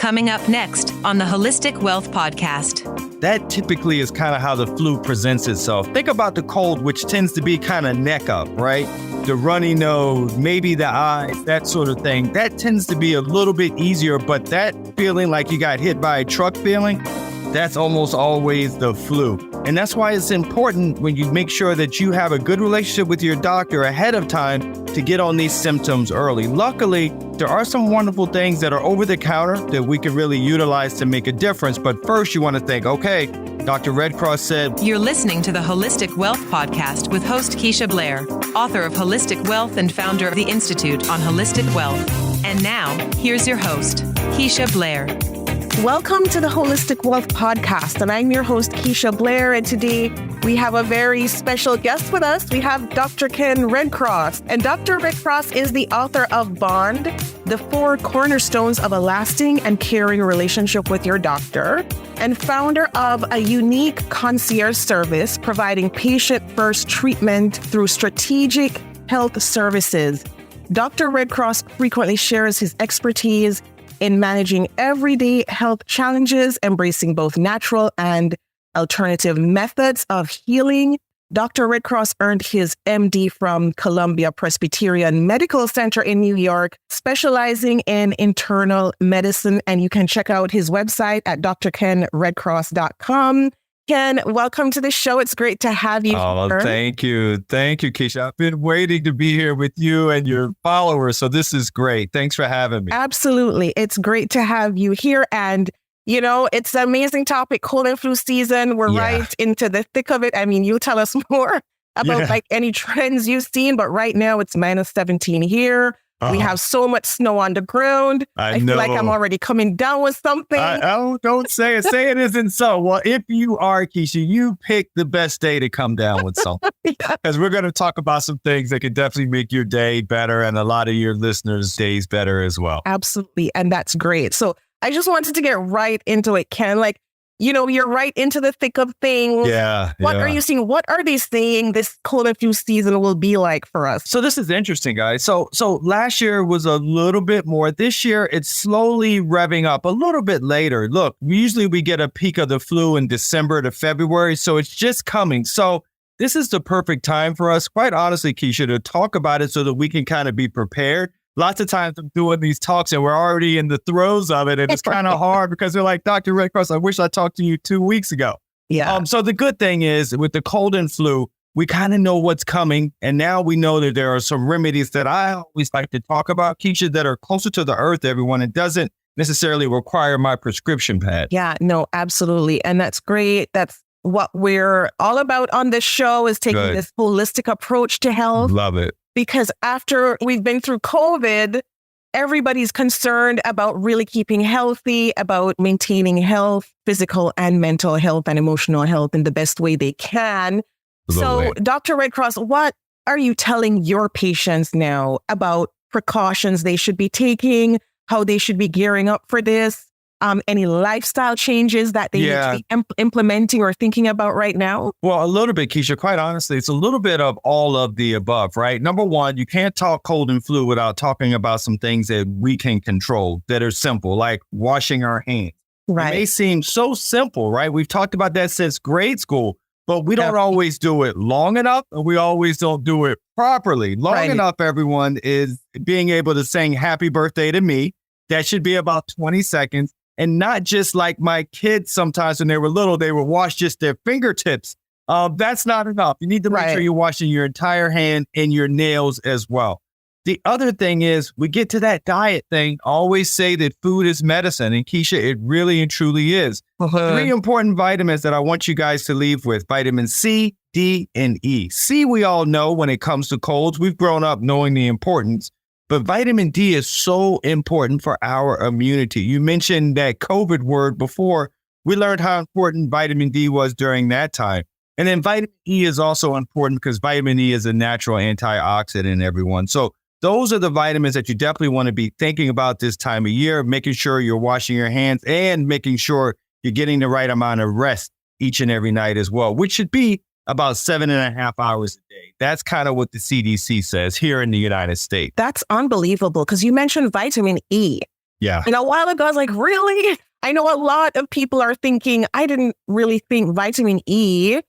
Coming up next on the Holistic Wealth Podcast. That typically is kind of how the flu presents itself. Think about the cold, which tends to be kind of neck up, right? The runny nose, maybe the eyes, that sort of thing. That tends to be a little bit easier, but that feeling like you got hit by a truck feeling, that's almost always the flu. And that's why it's important when you make sure that you have a good relationship with your doctor ahead of time to get on these symptoms early. Luckily, there are some wonderful things that are over the counter that we can really utilize to make a difference. But first, you want to think, okay, Dr. Redcross said. You're listening to the Holistic Wealth Podcast with host Keisha Blair, author of Holistic Wealth and founder of the Institute on Holistic Wealth. And now, here's your host, Keisha Blair. Welcome to the Holistic Wealth Podcast, and I'm your host, Keisha Blair, and today we have a very special guest with us. We have Dr. Ken Redcross, and Dr. Redcross is the author of Bond, the 4 cornerstones of a lasting and caring relationship with your doctor, and founder of a unique concierge service providing patient-first treatment through strategic health services. Dr. Redcross frequently shares his expertise in managing everyday health challenges, embracing both natural and alternative methods of healing. Dr. Redcross earned his MD from Columbia Presbyterian Medical Center in New York, specializing in internal medicine. And you can check out his website at drkenredcross.com. Ken, welcome to the show. It's great to have you here. Thank you. Thank you, Keisha. I've been waiting to be here with you and your followers, so this is great. Thanks for having me. Absolutely. It's great to have you here. And, you know, it's an amazing topic, cold and flu season. We're right into the thick of it. I mean, you tell us more about like any trends you've seen, but right now it's minus 17 here. We have so much snow on the ground. I feel like I'm already coming down with something. Don't say it. Say it isn't so. Well, if you are, Keisha, you pick the best day to come down with something. Because we're going to talk about some things that can definitely make your day better and a lot of your listeners' days better as well. Absolutely. And that's great. So I just wanted to get right into it, Ken. Like, you know, you're right into the thick of things. What are you seeing? What are they saying this cold and flu season will be like for us? So this is interesting, guys. So last year was a little bit more. This year, it's slowly revving up a little bit later. Look, usually we get a peak of the flu in December to February, so it's just coming. So this is the perfect time for us, quite honestly, Keisha, to talk about it so that we can kind of be prepared. Lots of times I'm doing these talks and we're already in the throes of it. And it's kind of hard because they're like, Dr. Redcross, I wish I talked to you 2 weeks ago. So the good thing is with the cold and flu, we kind of know what's coming. And now we know that there are some remedies that I always like to talk about, Keisha, that are closer to the earth, everyone. It doesn't necessarily require my prescription pad. Yeah, no, absolutely. And that's great. That's what we're all about on this show, is taking this holistic approach to health. Love it. Because after we've been through COVID, everybody's concerned about really keeping healthy, about maintaining health, physical and mental health and emotional health in the best way they can. So, Dr. Redcross, what are you telling your patients now about precautions they should be taking, how they should be gearing up for this? Any lifestyle changes that they need to be implementing or thinking about right now? Well, a little bit, Keisha. Quite honestly, it's a little bit of all of the above, right? Number one, you can't talk cold and flu without talking about some things that we can control that are simple, like washing our hands. Right. It may seem so simple, right? We've talked about that since grade school, but we don't always do it long enough, and we always don't do it properly. Long enough, everyone, is being able to sing happy birthday to me. That should be about 20 seconds. And not just like my kids sometimes when they were little, they would wash just their fingertips. That's not enough. You need to make sure you're washing your entire hand and your nails as well. The other thing is we get to that diet thing. I always say that food is medicine. And Keisha, it really and truly is. 3 important vitamins that I want you guys to leave with: vitamin C, D, and E. C, we all know when it comes to colds. We've grown up knowing the importance. But vitamin D is so important for our immunity. You mentioned that COVID word before. We learned how important vitamin D was during that time. And then vitamin E is also important because vitamin E is a natural antioxidant, everyone. So those are the vitamins that you definitely want to be thinking about this time of year, making sure you're washing your hands and making sure you're getting the right amount of rest each and every night as well, which should be about 7.5 hours a day. That's kind of what the CDC says here in the United States. That's unbelievable, because you mentioned vitamin E. Yeah. And a while ago, I was like, really? I know a lot of people are thinking, I didn't really think vitamin E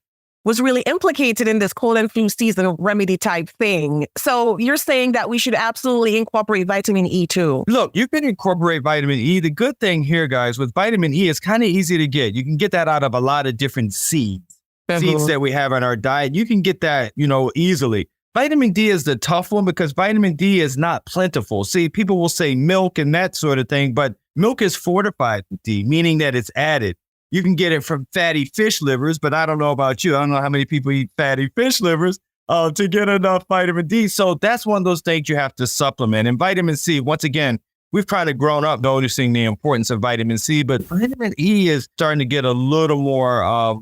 was really implicated in this cold and flu season remedy type thing. So you're saying that we should absolutely incorporate vitamin E too? Look, you can incorporate vitamin E. The good thing here, guys, with vitamin E, it's kind of easy to get. You can get that out of a lot of different seeds that we have in our diet. You can get that, easily. Vitamin D is the tough one because vitamin D is not plentiful. See, people will say milk and that sort of thing, but milk is fortified with D, meaning that it's added. You can get it from fatty fish livers, but I don't know about you. I don't know how many people eat fatty fish livers to get enough vitamin D. So that's one of those things you have to supplement. And vitamin C, once again, we've kind of grown up noticing the importance of vitamin C, but vitamin E is starting to get a little more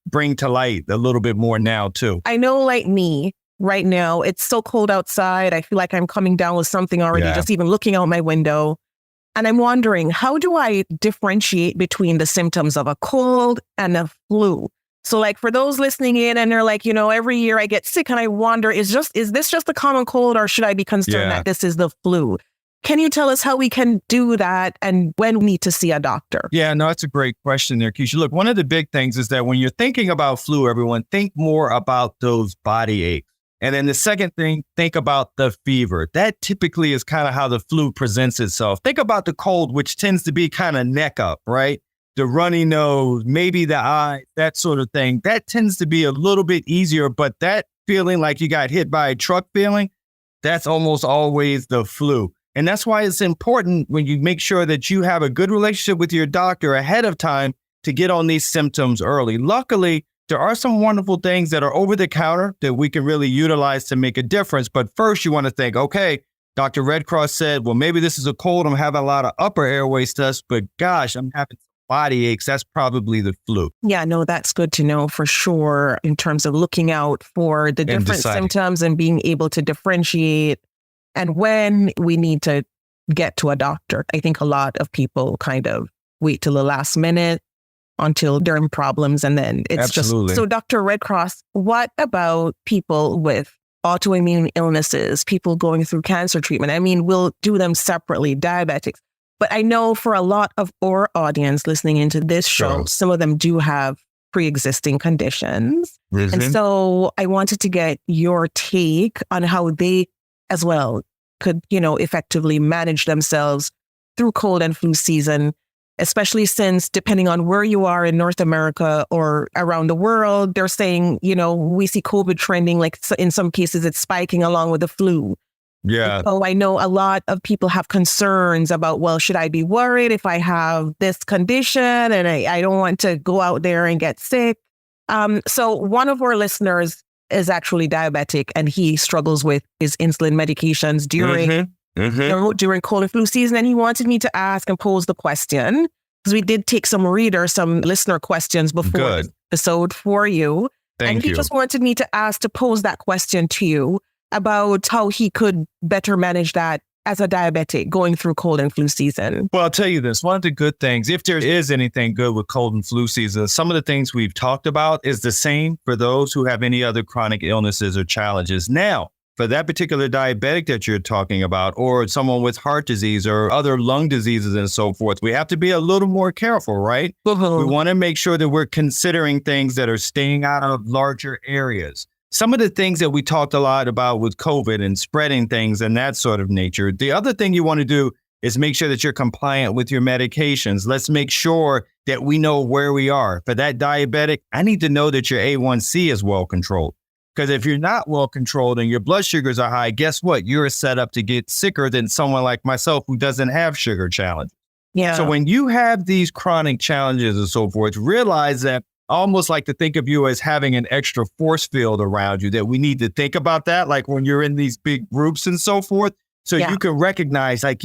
bring to light a little bit more now too. I know, like me, right now, it's so cold outside. I feel like I'm coming down with something already, just even looking out my window. And I'm wondering, how do I differentiate between the symptoms of a cold and a flu? So like for those listening in and they're like, every year I get sick and I wonder, is this just a common cold or should I be concerned that this is the flu? Can you tell us how we can do that and when we need to see a doctor? Yeah, no, that's a great question there, Keisha. Look, one of the big things is that when you're thinking about flu, everyone, think more about those body aches. And then the second thing, think about the fever. That typically is kind of how the flu presents itself. Think about the cold, which tends to be kind of neck up, right? The runny nose, maybe the eye, that sort of thing. That tends to be a little bit easier, but that feeling like you got hit by a truck feeling, that's almost always the flu. And that's why it's important when you make sure that you have a good relationship with your doctor ahead of time to get on these symptoms early. Luckily, there are some wonderful things that are over the counter that we can really utilize to make a difference. But first, you want to think, okay, Dr. Redcross said, well, maybe this is a cold. I'm having a lot of upper airway stuff, but gosh, I'm having body aches. That's probably the flu. Yeah, no, that's good to know for sure in terms of looking out for the different symptoms and being able to differentiate and when we need to get to a doctor. I think a lot of people kind of wait till the last minute until they're in problems. And then it's just, so Dr. Redcross, what about people with autoimmune illnesses, people going through cancer treatment? I mean, we'll do them separately, diabetics. But I know for a lot of our audience listening into this show, some of them do have pre-existing conditions. And so I wanted to get your take on how they as well could, effectively manage themselves through cold and flu season, especially since depending on where you are in North America or around the world, they're saying, we see COVID trending, like in some cases it's spiking along with the flu. Yeah. So I know a lot of people have concerns about, well, should I be worried if I have this condition and I don't want to go out there and get sick? So one of our listeners is actually diabetic and he struggles with his insulin medications during cold and flu season. And he wanted me to ask and pose the question, because we did take some listener questions before the episode for you. Thank you. He just wanted me to pose that question to you about how he could better manage that as a diabetic going through cold and flu season. Well, I'll tell you this, one of the good things, if there is anything good with cold and flu season, some of the things we've talked about is the same for those who have any other chronic illnesses or challenges. Now, for that particular diabetic that you're talking about, or someone with heart disease or other lung diseases and so forth, we have to be a little more careful, right? We want to make sure that we're considering things that are staying out of larger areas. Some of the things that we talked a lot about with COVID and spreading things and that sort of nature. The other thing you want to do is make sure that you're compliant with your medications. Let's make sure that we know where we are. For that diabetic, I need to know that your A1C is well controlled. Because if you're not well controlled and your blood sugars are high, guess what? You're set up to get sicker than someone like myself who doesn't have sugar challenges. Yeah. So when you have these chronic challenges and so forth, realize that I almost like to think of you as having an extra force field around you, that we need to think about that, like when you're in these big groups and so forth. So you can recognize, like,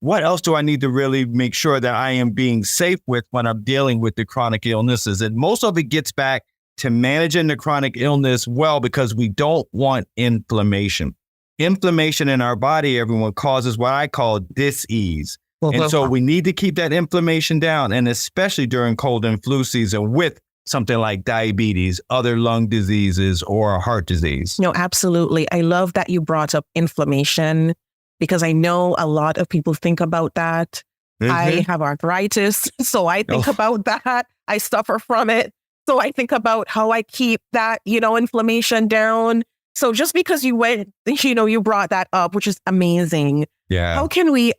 what else do I need to really make sure that I am being safe with when I'm dealing with the chronic illnesses? And most of it gets back to managing the chronic illness well, because we don't want inflammation. Inflammation in our body, everyone, causes what I call dis-ease. And so we need to keep that inflammation down, and especially during cold and flu season with something like diabetes, other lung diseases, or heart disease. No, absolutely. I love that you brought up inflammation because I know a lot of people think about that. I have arthritis, so I think about that. I suffer from it. So I think about how I keep that, inflammation down. So just because you brought that up, which is amazing. Yeah.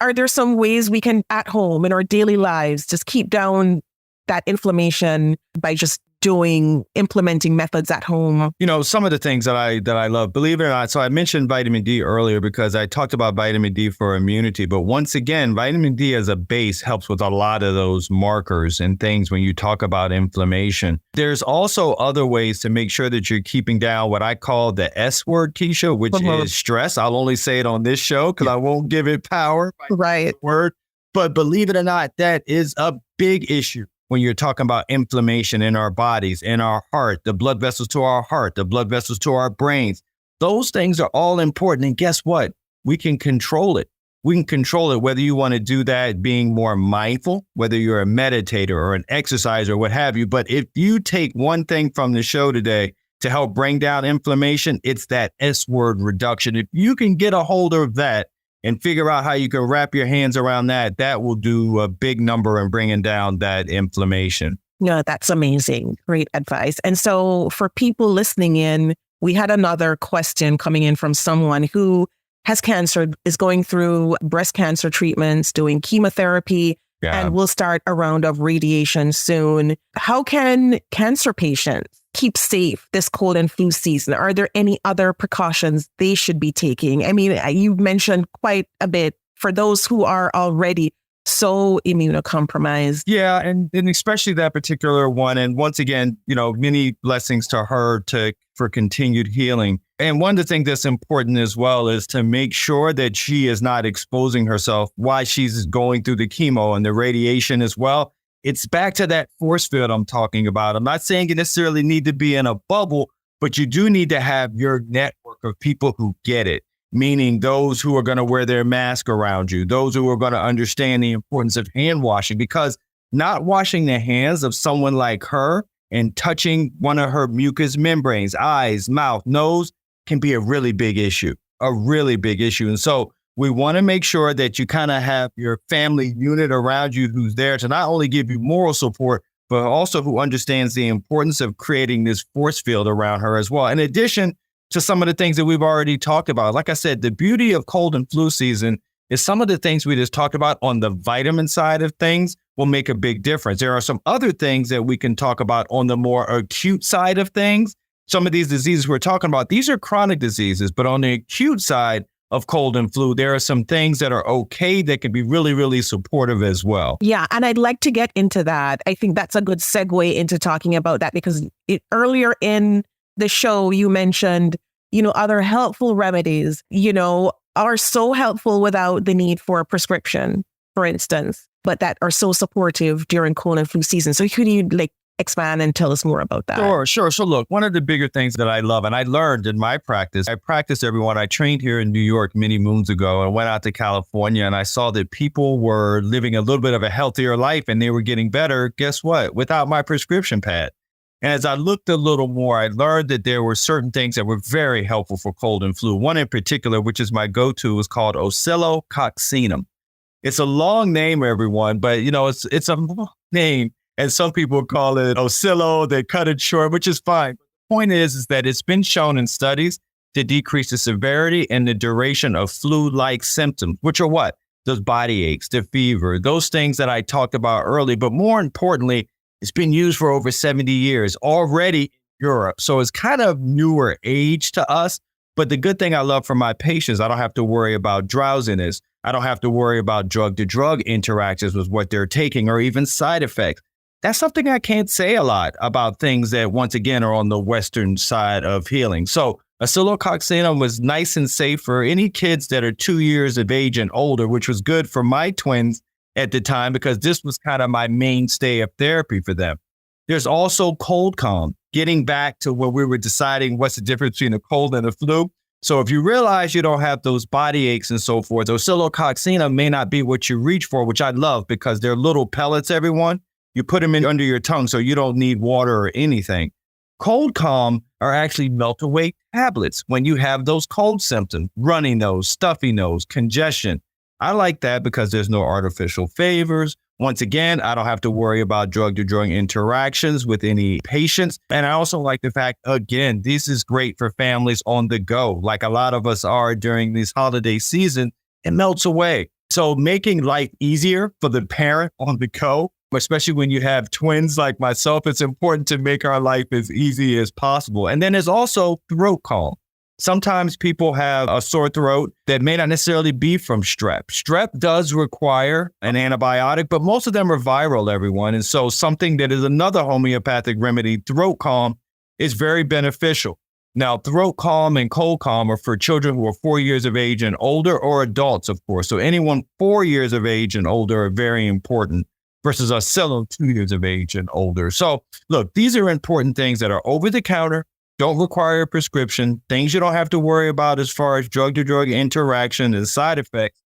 Are there some ways we can at home in our daily lives just keep down that inflammation by just implementing methods at home? Some of the things that I love, believe it or not. So I mentioned vitamin D earlier because I talked about vitamin D for immunity. But once again, vitamin D as a base helps with a lot of those markers and things when you talk about inflammation. There's also other ways to make sure that you're keeping down what I call the S word, Keisha, which is stress. I'll only say it on this show because I won't give it power. Right. Word. But believe it or not, that is a big issue. When you're talking about inflammation in our bodies, in our heart, the blood vessels to our heart, the blood vessels to our brains, those things are all important. And guess what? We can control it. We can control it, whether you want to do that being more mindful, whether you're a meditator or an exerciser or what have you. But if you take one thing from the show today to help bring down inflammation, it's that S word reduction. If you can get a hold of that, and figure out how you can wrap your hands around that, that will do a big number in bringing down that inflammation. Yeah, that's amazing. Great advice. And so for people listening in, we had another question coming in from someone who has cancer, is going through breast cancer treatments, doing chemotherapy, and will start a round of radiation soon. How can cancer patients keep safe this cold and flu season? Are there any other precautions they should be taking? I mean, you mentioned quite a bit for those who are already so immunocompromised. Yeah, and especially that particular one. And once again, many blessings to her for continued healing. And one of the things that's important as well is to make sure that she is not exposing herself while she's going through the chemo and the radiation as well. It's back to that force field I'm talking about. I'm not saying you necessarily need to be in a bubble, but you do need to have your network of people who get it, meaning those who are going to wear their mask around you, those who are going to understand the importance of hand washing, because not washing the hands of someone like her and touching one of her mucous membranes, eyes, mouth, nose, can be a really big issue. And so we want to make sure that you kind of have your family unit around you who's there to not only give you moral support, but also who understands the importance of creating this force field around her as well. In addition to some of the things that we've already talked about, like I said, the beauty of cold and flu season is some of the things we just talked about on the vitamin side of things will make a big difference. There are some other things that we can talk about on the more acute side of things. Some of these diseases we're talking about, these are chronic diseases, but on the acute side of cold and flu, there are some things that are okay that can be really, really supportive as well. Yeah, and I'd like to get into that. I think that's a good segue into talking about that because earlier in the show, you mentioned, other helpful remedies, are so helpful without the need for a prescription, for instance, but that are so supportive during cold and flu season. So could you expand and tell us more about that? Sure. So look, one of the bigger things that I love, and I learned in my practice, I practiced everyone. I trained here in New York many moons ago and went out to California, and I saw that people were living a little bit of a healthier life and they were getting better. Guess what? Without my prescription pad. And as I looked a little more, I learned that there were certain things that were very helpful for cold and flu. One in particular, which is my go-to, is called oscillococcinum. It's a long name, everyone, but it's a long name. And some people call it Oscillo, they cut it short, which is fine. The point is that it's been shown in studies to decrease the severity and the duration of flu-like symptoms, which are what? Those body aches, the fever, those things that I talked about earlier. But more importantly, it's been used for over 70 years already in Europe. So it's kind of newer age to us. But the good thing I love for my patients, I don't have to worry about drowsiness. I don't have to worry about drug-to-drug interactions with what they're taking or even side effects. That's something I can't say a lot about things that, once again, are on the Western side of healing. So oscillococcinum was nice and safe for any kids that are 2 years of age and older, which was good for my twins at the time because this was kind of my mainstay of therapy for them. There's also cold calm, getting back to where we were deciding what's the difference between a cold and a flu. So if you realize you don't have those body aches and so forth, oscillococcinum may not be what you reach for, which I love because they're little pellets, everyone. You put them in under your tongue so you don't need water or anything. Cold calm are actually melt-away tablets when you have those cold symptoms, runny nose, stuffy nose, congestion. I like that because there's no artificial favors. Once again, I don't have to worry about drug-to-drug interactions with any patients. And I also like the fact, again, this is great for families on the go, like a lot of us are during this holiday season. It melts away. So making life easier for the parent on the go, especially when you have twins like myself, it's important to make our life as easy as possible. And then there's also throat calm. Sometimes people have a sore throat that may not necessarily be from strep. Strep does require an antibiotic, but most of them are viral, everyone. And so something that is another homeopathic remedy, throat calm, is very beneficial. Now, throat calm and cold calm are for children who are 4 years of age and older, or adults, of course. So anyone 4 years of age and older are very important versus us still 2 years of age and older. So look, these are important things that are over the counter, don't require a prescription, things you don't have to worry about as far as drug-to-drug interaction and side effects.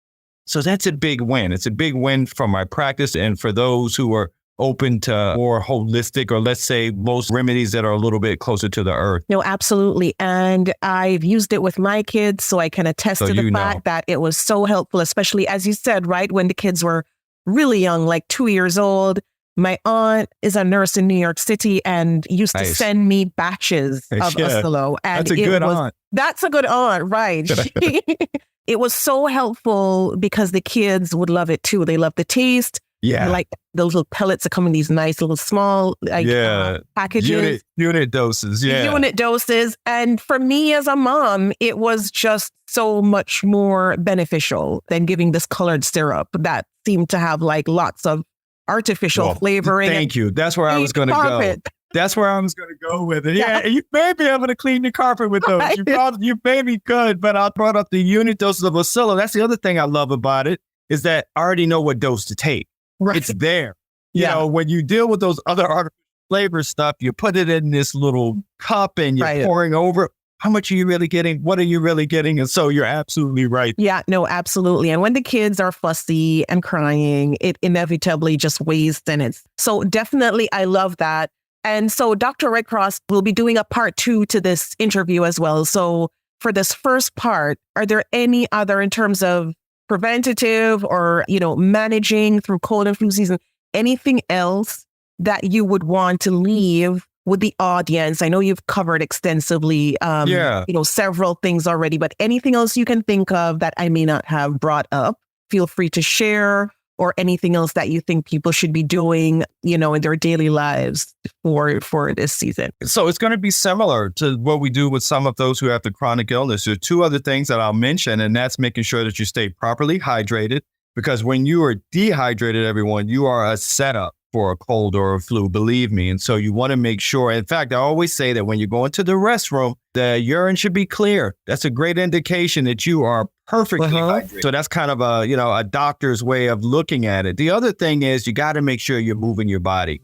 So that's a big win. It's a big win for my practice and for those who are open to more holistic, or let's say most remedies that are a little bit closer to the earth. No, absolutely. And I've used it with my kids, so I can attest to the fact that it was so helpful, especially as you said, right, when the kids were really young, like 2 years old. My aunt is a nurse in New York City and used to send me batches of Usalo. And that's a good aunt. That's a good aunt, right? It was so helpful because the kids would love it too. They love the taste. Yeah. Like the little pellets that come in these nice little small packages. Unit doses. Yeah. Unit doses. And for me as a mom, it was just so much more beneficial than giving this colored syrup that seemed to have like lots of artificial flavoring. Thank you. That's where I was going to go. That's where I was going to go with it. Yeah, you may be able to clean the carpet with those. You maybe could, but I brought up the unit doses of Usalo. That's the other thing I love about it, is that I already know what dose to take. Right. It's there. You know, when you deal with those other artificial flavor stuff, you put it in this little cup and you're pouring over. How much are you really getting? What are you really getting? And so you're absolutely right. Yeah, no, absolutely. And when the kids are fussy and crying, it inevitably just weighs thin. So definitely, I love that. And so Dr. Redcross will be doing a part 2 to this interview as well. So for this first part, are there any other, in terms of preventative or, managing through cold and flu season, anything else that you would want to leave with the audience? I know you've covered extensively, several things already, but anything else you can think of that I may not have brought up, feel free to share, or anything else that you think people should be doing, in their daily lives for this season. So it's going to be similar to what we do with some of those who have the chronic illness. There are 2 other things that I'll mention, and that's making sure that you stay properly hydrated, because when you are dehydrated, everyone, you are a setup for a cold or a flu, believe me. And so you want to make sure. In fact, I always say that when you go into the restroom, the urine should be clear. That's a great indication that you are perfectly hydrated. So that's kind of a doctor's way of looking at it. The other thing is you got to make sure you're moving your body.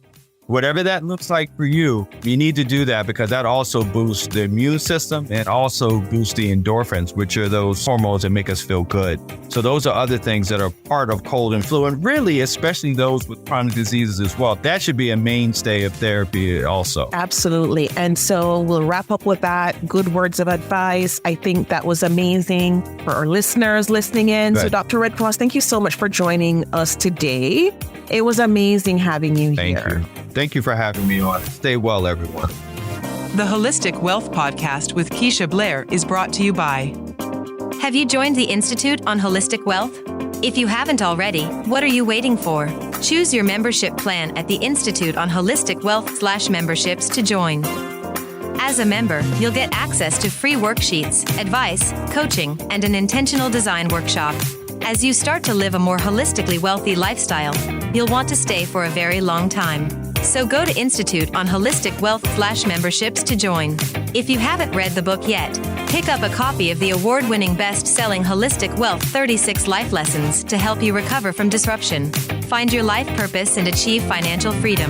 Whatever that looks like for you, you need to do that, because that also boosts the immune system and also boosts the endorphins, which are those hormones that make us feel good. So those are other things that are part of cold and flu, and really, especially those with chronic diseases as well. That should be a mainstay of therapy also. Absolutely. And so we'll wrap up with that. Good words of advice. I think that was amazing for our listeners listening in. Right. So Dr. Redcross, thank you so much for joining us today. It was amazing having you here. Thank you for having me on. Stay well, everyone. The Holistic Wealth Podcast with Keisha Blair is brought to you by... Have you joined the Institute on Holistic Wealth? If you haven't already, what are you waiting for? Choose your membership plan at the Institute on Holistic Wealth/memberships to join. As a member, you'll get access to free worksheets, advice, coaching, and an intentional design workshop. As you start to live a more holistically wealthy lifestyle, you'll want to stay for a very long time. So go to Institute on Holistic Wealth/memberships to join. If you haven't read the book yet, pick up a copy of the award-winning best-selling Holistic Wealth 36 Life Lessons to help you recover from disruption, find your life purpose, and achieve financial freedom.